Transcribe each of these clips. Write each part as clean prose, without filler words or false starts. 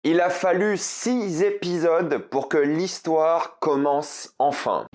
Il a fallu 6 épisodes pour que l'histoire commence enfin.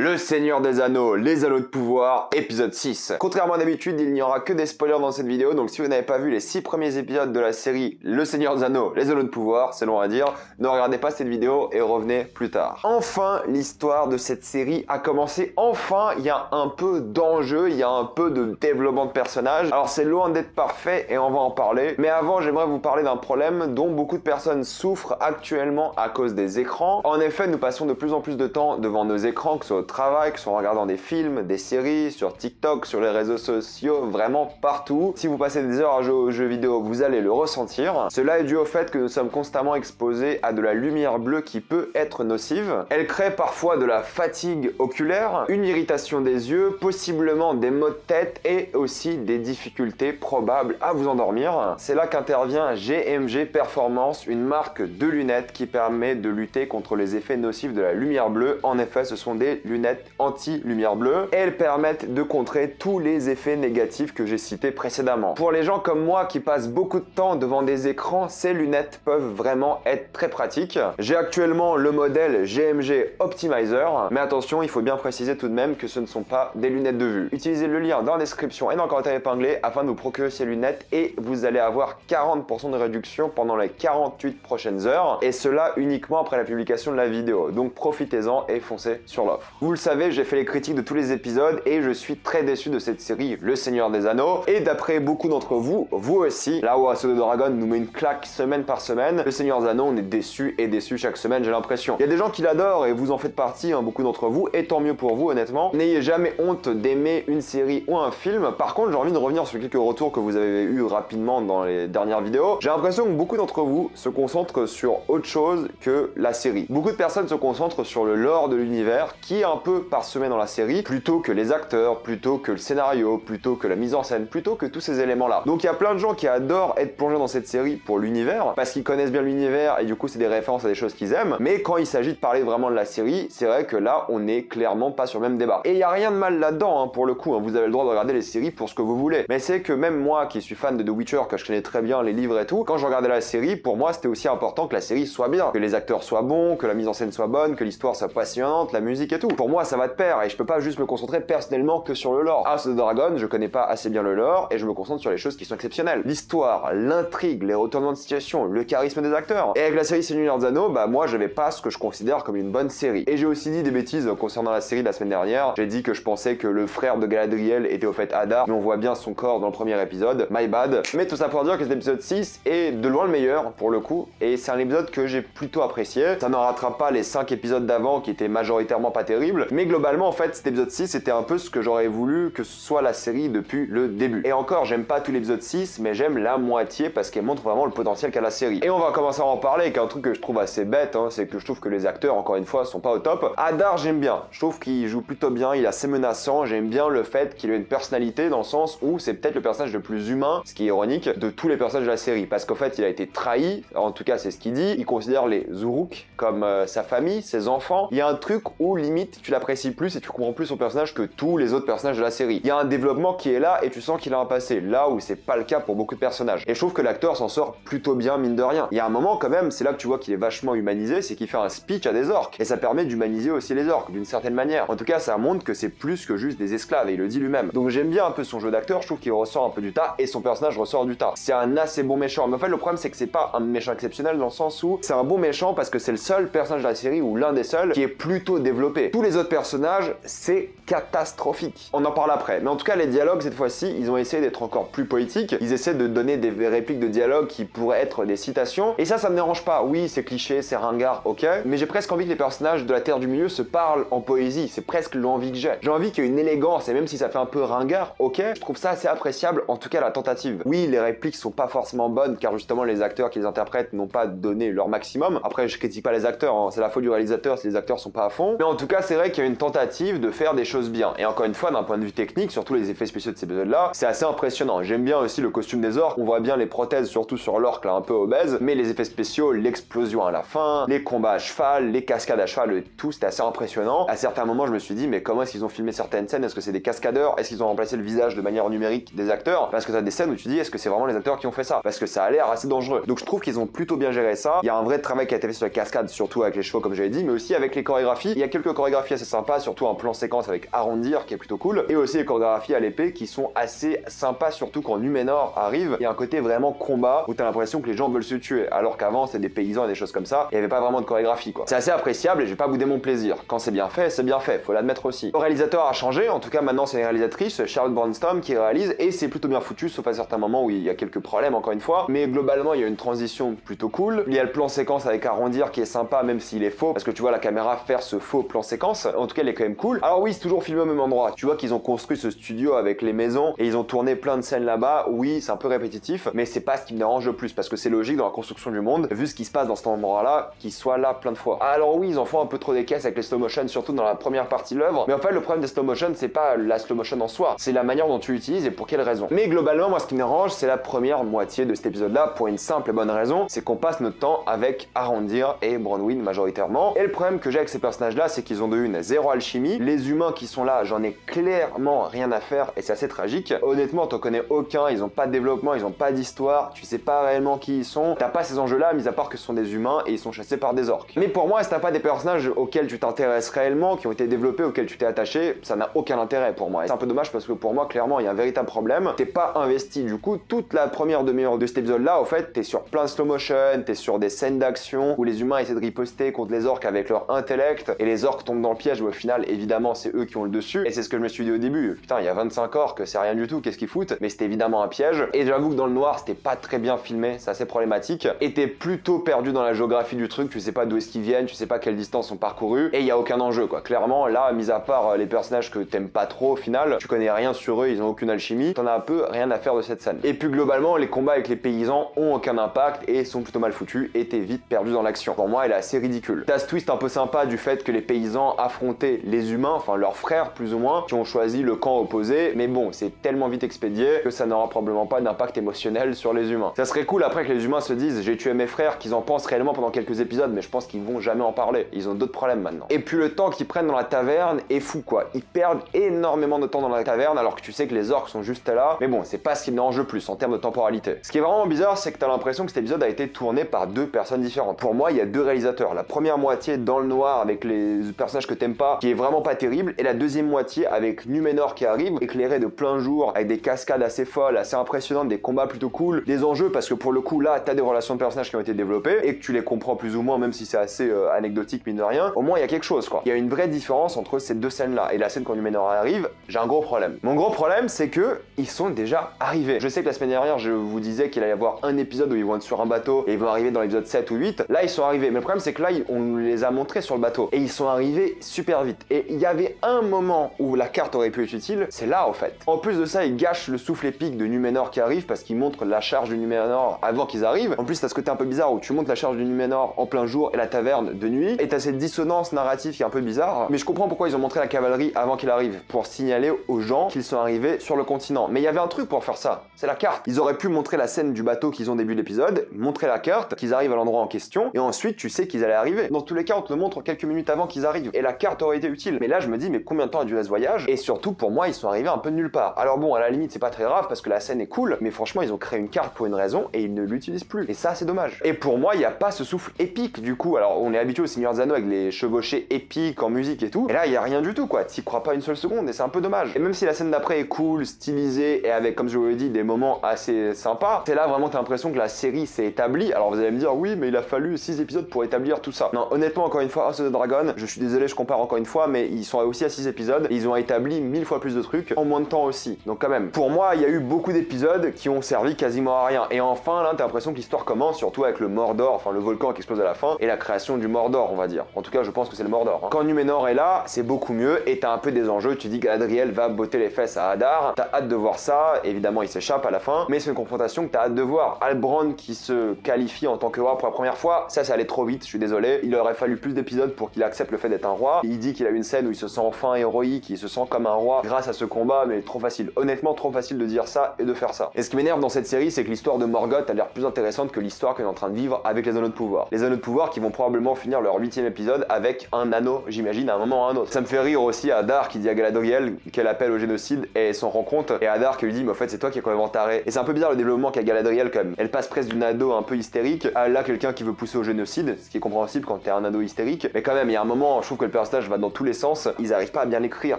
Le Seigneur des Anneaux, les Anneaux de pouvoir, épisode 6. Contrairement à d'habitude, il n'y aura que des spoilers dans cette vidéo, donc si vous n'avez pas vu les 6 premiers épisodes de la série Le Seigneur des Anneaux, les Anneaux de pouvoir, c'est long à dire, ne regardez pas cette vidéo et revenez plus tard. Enfin, l'histoire de cette série a commencé. Enfin, il y a un peu d'enjeu, il y a un peu de développement de personnages. Alors c'est loin d'être parfait et on va en parler, mais avant j'aimerais vous parler d'un problème dont beaucoup de personnes souffrent actuellement à cause des écrans. En effet, nous passons de plus en plus de temps devant nos écrans, que ce soit au travail, que ce soit en regardant des films, des séries, sur TikTok, sur les réseaux sociaux, vraiment partout. Si vous passez des heures à jouer aux jeux vidéo, vous allez le ressentir. Cela est dû au fait que nous sommes constamment exposés à de la lumière bleue qui peut être nocive. Elle crée parfois de la fatigue oculaire, une irritation des yeux, possiblement des maux de tête et aussi des difficultés probables à vous endormir. C'est là qu'intervient GMG Performance, une marque de lunettes qui permet de lutter contre les effets nocifs de la lumière bleue. En effet, ce sont des lunettes anti-lumière bleue et elles permettent de contrer tous les effets négatifs que j'ai cités précédemment. Pour les gens comme moi qui passent beaucoup de temps devant des écrans, ces lunettes peuvent vraiment être très pratiques. J'ai actuellement le modèle GMG Optimizer, mais attention, il faut bien préciser tout de même que ce ne sont pas des lunettes de vue. Utilisez le lien dans la description et dans le commentaire épinglé afin de vous procurer ces lunettes et vous allez avoir 40% de réduction pendant les 48 prochaines heures et cela uniquement après la publication de la vidéo. Donc profitez-en et foncez sur l'offre. Vous le savez, j'ai fait les critiques de tous les épisodes et je suis très déçu de cette série Le Seigneur des Anneaux. Et d'après beaucoup d'entre vous, vous aussi, là où House of the Dragon nous met une claque semaine par semaine, Le Seigneur des Anneaux, on est déçu et déçu chaque semaine, j'ai l'impression. Il y a des gens qui l'adorent et vous en faites partie, hein, beaucoup d'entre vous, et tant mieux pour vous honnêtement. N'ayez jamais honte d'aimer une série ou un film. Par contre, j'ai envie de revenir sur quelques retours que vous avez eu rapidement dans les dernières vidéos. J'ai l'impression que beaucoup d'entre vous se concentrent sur autre chose que la série. Beaucoup de personnes se concentrent sur le lore de l'univers qui est un peu parsemé dans la série, plutôt que les acteurs, plutôt que le scénario, plutôt que la mise en scène, plutôt que tous ces éléments-là. Donc il y a plein de gens qui adorent être plongés dans cette série pour l'univers, parce qu'ils connaissent bien l'univers et du coup c'est des références à des choses qu'ils aiment, mais quand il s'agit de parler vraiment de la série, c'est vrai que là on n'est clairement pas sur le même débat. Et il n'y a rien de mal là-dedans, hein, pour le coup, hein, vous avez le droit de regarder les séries pour ce que vous voulez. Mais c'est que même moi qui suis fan de The Witcher, que je connais très bien les livres et tout, quand je regardais la série, pour moi c'était aussi important que la série soit bien, que les acteurs soient bons, que la mise en scène soit bonne, que l'histoire soit passionnante, la musique et tout. Pour moi ça va de pair et je peux pas juste me concentrer personnellement que sur le lore. House of the Dragon, je connais pas assez bien le lore et je me concentre sur les choses qui sont exceptionnelles. L'histoire, l'intrigue, les retournements de situation, le charisme des acteurs. Et avec la série Seigneur des Anneaux, bah moi j'avais pas ce que je considère comme une bonne série. Et j'ai aussi dit des bêtises concernant la série de la semaine dernière. J'ai dit que je pensais que le frère de Galadriel était au fait Hadar, mais on voit bien son corps dans le premier épisode. My bad. Mais tout ça pour dire que cet épisode 6 est de loin le meilleur pour le coup et c'est un épisode que j'ai plutôt apprécié. Ça ne rattrape pas les 5 épisodes d'avant qui étaient majoritairement pas terribles, mais globalement en fait cet épisode 6 c'était un peu ce que j'aurais voulu que ce soit la série depuis le début. Et encore, j'aime pas tout l'épisode 6, mais j'aime la moitié parce qu'elle montre vraiment le potentiel qu'a la série. Et on va commencer à en parler avec un truc que je trouve assez bête, hein, c'est que je trouve que les acteurs, encore une fois, sont pas au top. Hadar, j'aime bien. Je trouve qu'il joue plutôt bien, il est assez menaçant. J'aime bien le fait qu'il ait une personnalité dans le sens où c'est peut-être le personnage le plus humain, ce qui est ironique, de tous les personnages de la série. Parce qu'en fait, il a été trahi, en tout cas c'est ce qu'il dit. Il considère les Uruk comme sa famille, ses enfants. Il y a un truc où limite tu l'apprécies plus et tu comprends plus son personnage que tous les autres personnages de la série. Il y a un développement qui est là et tu sens qu'il a un passé, là où c'est pas le cas pour beaucoup de personnages. Et je trouve que l'acteur s'en sort plutôt bien, mine de rien. Il y a un moment quand même, c'est là que tu vois qu'il est vachement humanisé, c'est qu'il fait un speech à des orques. Et ça permet d'humaniser aussi les orques, d'une certaine manière. En tout cas, ça montre que c'est plus que juste des esclaves, et il le dit lui-même. Donc j'aime bien un peu son jeu d'acteur, je trouve qu'il ressort un peu du tas, et son personnage ressort du tas. C'est un assez bon méchant. Mais en fait, le problème, c'est que c'est pas un méchant exceptionnel dans le sens où c'est un bon méchant parce que c'est le seul personnage de la série, ou l'un des seuls, qui est plutôt développé. Tous les autres personnages, c'est catastrophique. On en parle après. Mais en tout cas, les dialogues, cette fois-ci, ils ont essayé d'être encore plus poétiques. Ils essaient de donner des répliques de dialogue qui pourraient être des citations. Et ça me dérange pas. Oui, c'est cliché, c'est ringard, ok. Mais j'ai presque envie que les personnages de la Terre du Milieu se parlent en poésie. C'est presque l'envie que j'ai. J'ai envie qu'il y ait une élégance, et même si ça fait un peu ringard, ok, je trouve ça assez appréciable, en tout cas la tentative. Oui, les répliques sont pas forcément bonnes, car justement, les acteurs qui les interprètent n'ont pas donné leur maximum. Après, je critique pas les acteurs, hein. C'est la faute du réalisateur si les acteurs sont pas à fond. Mais en tout cas, c'est dirais qu'il y a une tentative de faire des choses bien. Et encore une fois, d'un point de vue technique, surtout les effets spéciaux de ces épisodes-là, c'est assez impressionnant. J'aime bien aussi le costume des orques, on voit bien les prothèses, surtout sur l'orque là un peu obèse, mais les effets spéciaux, l'explosion à la fin, les combats à cheval, les cascades à cheval, le tout, c'était assez impressionnant. À certains moments, je me suis dit, mais comment est-ce qu'ils ont filmé certaines scènes? Est-ce que c'est des cascadeurs? Est-ce qu'ils ont remplacé le visage de manière numérique des acteurs? Parce que t'as des scènes où tu dis, est-ce que c'est vraiment les acteurs qui ont fait ça? Parce que ça a l'air assez dangereux. Donc je trouve qu'ils ont plutôt bien géré ça. Il y a un vrai travail qui a été fait sur la cascade, surtout avec les chevaux comme j'avais dit, mais aussi avec les chorégraphies. Il y a quelques chorégraphies assez sympas, surtout un plan séquence avec Arondir qui est plutôt cool, et aussi les chorégraphies à l'épée qui sont assez sympas, surtout quand Numénor arrive. Il y a un côté vraiment combat où t'as l'impression que les gens veulent se tuer, alors qu'avant c'était des paysans et des choses comme ça, il n'y avait pas vraiment de chorégraphie quoi. C'est assez appréciable et je vais pas bouder mon plaisir. Quand c'est bien fait, faut l'admettre aussi. Le réalisateur a changé, en tout cas maintenant c'est une réalisatrice, Charlotte Bronstom, qui réalise, et c'est plutôt bien foutu, sauf à certains moments où il y a quelques problèmes encore une fois, mais globalement il y a une transition plutôt cool. Il y a le plan séquence avec Arondir qui est sympa même s'il est faux, parce que tu vois la caméra faire ce faux plan séquence, en tout cas il est quand même cool. Alors oui, c'est toujours filmé au même endroit, tu vois qu'ils ont construit ce studio avec les maisons, et ils ont tourné plein de scènes là-bas, oui c'est un peu répétitif, mais c'est pas ce qui me dérange le plus, parce que c'est logique dans la construction du monde, vu ce qui se passe dans cet endroit-là, qu'il soit là plein de fois. Alors oui, ils en font un peu trop des caisses avec les slow motion, surtout dans la première partie de l'œuvre, mais en fait le problème des slow motion, c'est pas la slow motion en soi, c'est la manière dont tu l'utilises et pour quelle raison. Mais globalement, moi ce qui me dérange, c'est la première moitié de cet épisode-là, pour une simple et bonne raison, c'est qu'on passe notre temps avec Arondir et Bronwyn majoritairement, et le problème que j'ai avec ces personnages-là, c'est qu'ils ont de une zéro alchimie, les humains qui sont là, j'en ai clairement rien à faire, et c'est assez tragique. Honnêtement, t'en connais aucun, ils ont pas de développement, ils ont pas d'histoire, tu sais pas réellement qui ils sont, t'as pas ces enjeux-là, mis à part que ce sont des humains et ils sont chassés par des orques. Mais pour moi, si t'as pas des personnages auxquels tu t'intéresses réellement, qui ont été développés, auxquels tu t'es attaché, ça n'a aucun intérêt pour moi. Et c'est un peu dommage parce que pour moi, clairement, il y a un véritable problème. T'es pas investi. Du coup, toute la première demi-heure de cet épisode-là, au fait, t'es sur plein de slow motion, t'es sur des scènes d'action où les humains essaient de riposter contre les orques avec leur intellect et les orques tombent dans le piège où au final, évidemment, c'est eux qui ont le dessus. Et c'est ce que je me suis dit au début. Putain, il y a 25 orques, c'est rien du tout, qu'est-ce qu'ils foutent? Mais c'était évidemment un piège. Et j'avoue que dans le noir, c'était pas très bien filmé, c'est assez problématique. Et t'es plutôt perdu dans la géographie du truc, tu sais pas d'où est-ce qu'ils viennent, tu sais pas quelle distance ont parcouru, et il y a aucun enjeu quoi. Clairement, là, mis à part les personnages que t'aimes pas trop au final, tu connais rien sur eux, ils ont aucune alchimie, t'en as un peu rien à faire de cette scène. Et puis globalement, les combats avec les paysans ont aucun impact et sont plutôt mal foutus, et t'es vite perdu dans l'action. Pour moi, elle est assez ridicule. T'as ce twist un peu sympa du fait que les paysans affrontaient les humains, enfin leurs frères plus ou moins, qui ont choisi le camp opposé, mais bon, c'est tellement vite expédié que ça n'aura probablement pas d'impact émotionnel sur les humains. Ça serait cool après que les humains se disent j'ai tué mes frères, qu'ils en pensent réellement pendant quelques épisodes, mais je pense qu'ils vont jamais en parler. Ils ont d'autres problèmes maintenant. Et puis le temps qu'ils prennent dans la taverne est fou quoi. Ils perdent énormément de temps dans la taverne alors que tu sais que les orques sont juste là. Mais bon, c'est pas ce qui me dérange le plus en termes de temporalité. Ce qui est vraiment bizarre, c'est que t'as l'impression que cet épisode a été tourné par deux personnes différentes. Pour moi, il y a deux réalisateurs. La première moitié dans le noir avec les personnages que t'aimes pas, qui est vraiment pas terrible, et la deuxième moitié avec Numénor qui arrive, éclairé de plein jour, avec des cascades assez folles, assez impressionnantes, des combats plutôt cool, des enjeux parce que pour le coup là, t'as des relations de personnages qui ont été développées et que tu les comprends plus ou moins, même si c'est assez anecdotique mine de rien. Au moins il y a quelque chose quoi. Il y a une vraie différence entre ces deux scènes là et la scène quand Numénor arrive. J'ai un gros problème. Mon gros problème c'est que ils sont déjà arrivés. Je sais que la semaine dernière je vous disais qu'il allait y avoir un épisode où ils vont être sur un bateau et ils vont arriver dans l'épisode 7 ou 8. Là ils sont arrivés. Mais le problème c'est que là on les a montrés sur le bateau et ils sont arrivés super vite. Et il y avait un moment où la carte aurait pu être utile, c'est là en fait. En plus de ça, ils gâchent le souffle épique de Numénor qui arrive parce qu'ils montrent la charge du Numénor avant qu'ils arrivent. En plus, t'as ce côté un peu bizarre où tu montes la charge du Numénor en plein jour et la taverne de nuit. Et t'as cette dissonance narrative qui est un peu bizarre. Mais je comprends pourquoi ils ont montré la cavalerie avant qu'il arrive, pour signaler aux gens qu'ils sont arrivés sur le continent. Mais il y avait un truc pour faire ça, c'est la carte. Ils auraient pu montrer la scène du bateau qu'ils ont au début de l'épisode, montrer la carte, qu'ils arrivent à l'endroit en question, et ensuite tu sais qu'ils allaient arriver. Dans tous les cas, on te le montre quelques minutes avant qu'ils arrivent. Et la carte aurait été utile. Mais là, je me dis, mais combien de temps a duré ce voyage? Et surtout, pour moi, ils sont arrivés un peu de nulle part. Alors bon, à la limite, c'est pas très grave parce que la scène est cool, mais franchement, ils ont créé une carte pour une raison et ils ne l'utilisent plus. Et ça, c'est dommage. Et pour moi, il n'y a pas ce souffle épique du coup. Alors, on est habitué au Seigneur des Anneaux avec les chevauchés épiques en musique et tout. Et là, il y a rien du tout quoi. T'y crois pas une seule seconde et c'est un peu dommage. Et même si la scène d'après est cool, stylisée et avec, comme je vous l'ai dit, des moments assez sympas, c'est là vraiment t'as l'impression que la série s'est établie. Alors vous allez me dire, oui, mais il a fallu 6 épisodes pour établir tout ça. Non, honnêtement, encore une fois, House of the Dragon, je suis désolé, je compare encore une fois, mais ils sont aussi à 6 épisodes et ils ont établi 1000 fois plus de trucs en moins de temps aussi. Donc quand même, pour moi, il y a eu beaucoup d'épisodes qui ont servi quasiment à rien. Et enfin, là, t'as l'impression que l'histoire commence, surtout avec le Mordor, enfin le volcan qui explose à la fin, et la création du Mordor, on va dire. En tout cas, je pense que c'est le Mordor. Hein. Quand Numénor est là, c'est beaucoup mieux, et t'as un peu des enjeux, tu dis qu'Adriel va botter les fesses à Hadar, t'as hâte de voir ça, évidemment il s'échappe à la fin, mais c'est une confrontation que t'as hâte de voir. Halbrand qui se qualifie en tant que roi pour la première fois, ça allait trop vite, je suis désolé. Il aurait fallu plus d'épisodes pour qu'il accepte le fait d'être un roi, roi. Il dit qu'il a une scène où il se sent enfin héroïque, il se sent comme un roi grâce à ce combat, mais trop facile. Honnêtement, trop facile de dire ça et de faire ça. Et ce qui m'énerve dans cette série, c'est que l'histoire de Morgoth a l'air plus intéressante que l'histoire qu'on est en train de vivre avec les anneaux de pouvoir. Les anneaux de pouvoir qui vont probablement finir leur 8e épisode avec un anneau, j'imagine, à un moment ou à un autre. Ça me fait rire aussi à Hadar qui dit à Galadriel qu'elle appelle au génocide et s'en rend compte, et Hadar qui lui dit mais en fait c'est toi qui es complètement taré. Et c'est un peu bizarre le développement qu'a Galadriel quand même. Elle passe presque d'une ado un peu hystérique à là quelqu'un qui veut pousser au génocide, ce qui est compréhensible quand t'es un ado hystérique, mais quand même il y a un moment, je trouve que le personnage va dans tous les sens, ils arrivent pas à bien l'écrire,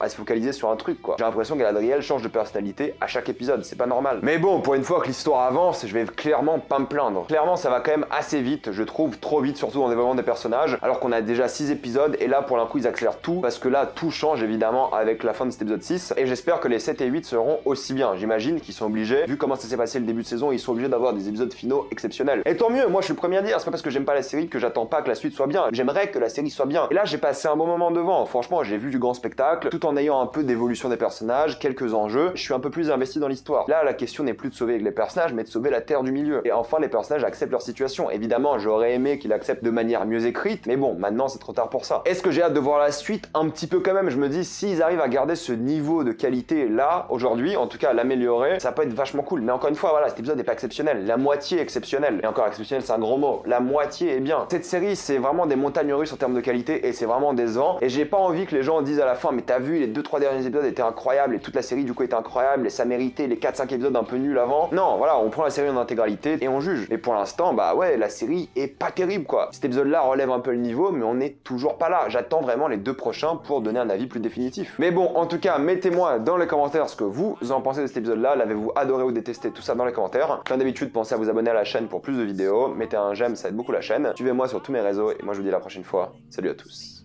à se focaliser sur un truc quoi. J'ai l'impression que Galadriel change de personnalité à chaque épisode, c'est pas normal. Mais bon, pour une fois que l'histoire avance, je vais clairement pas me plaindre. Clairement ça va quand même assez vite, je trouve trop vite, surtout dans le développement des personnages, alors qu'on a déjà 6 épisodes, et là pour un coup ils accélèrent tout, parce que là tout change évidemment avec la fin de cet épisode 6, et j'espère que les 7 et 8 seront aussi bien. J'imagine qu'ils sont obligés, vu comment ça s'est passé le début de saison, ils sont obligés d'avoir des épisodes finaux exceptionnels. Et tant mieux, moi je suis le premier à dire, c'est pas parce que j'aime pas la série que j'attends pas que la suite soit bien, j'aimerais que la série soit bien. Et là j'ai passé un bon moment devant, franchement j'ai vu du grand spectacle, tout en ayant un peu d'évolution des personnages, quelques enjeux, je suis un peu plus investi dans l'histoire. Là la question n'est plus de sauver les personnages, mais de sauver la terre du milieu. Et enfin les personnages acceptent leur situation. Évidemment j'aurais aimé qu'ils acceptent de manière mieux écrite, mais bon, maintenant c'est trop tard pour ça. Est-ce que j'ai hâte de voir la suite? Un petit peu quand même, je me dis s'ils arrivent à garder ce niveau de qualité là, aujourd'hui, en tout cas à l'améliorer, ça peut être vachement cool. Mais encore une fois, voilà, cet épisode n'est pas exceptionnel, la moitié est exceptionnelle. Et encore exceptionnel c'est un gros mot, la moitié est bien. Cette série c'est vraiment des montagnes russes en termes de qualité et c'est vraiment décevant. Et j'ai pas envie que les gens disent à la fin mais t'as vu les 2-3 derniers épisodes étaient incroyables et toute la série du coup était incroyable et ça méritait les 4-5 épisodes un peu nuls avant. Non, voilà, on prend la série en intégralité et on juge. Et pour l'instant, bah ouais, la série est pas terrible quoi. Cet épisode là relève un peu le niveau mais on n'est toujours pas là. J'attends vraiment les 2 prochains pour donner un avis plus définitif. Mais bon, en tout cas, mettez-moi dans les commentaires ce que vous en pensez de cet épisode là. L'avez-vous adoré ou détesté? Tout ça dans les commentaires. Comme d'habitude, pensez à vous abonner à la chaîne pour plus de vidéos. Mettez un j'aime, ça aide beaucoup la chaîne. Suivez-moi sur tous mes réseaux et moi je vous dis à la prochaine fois. Salut à tous.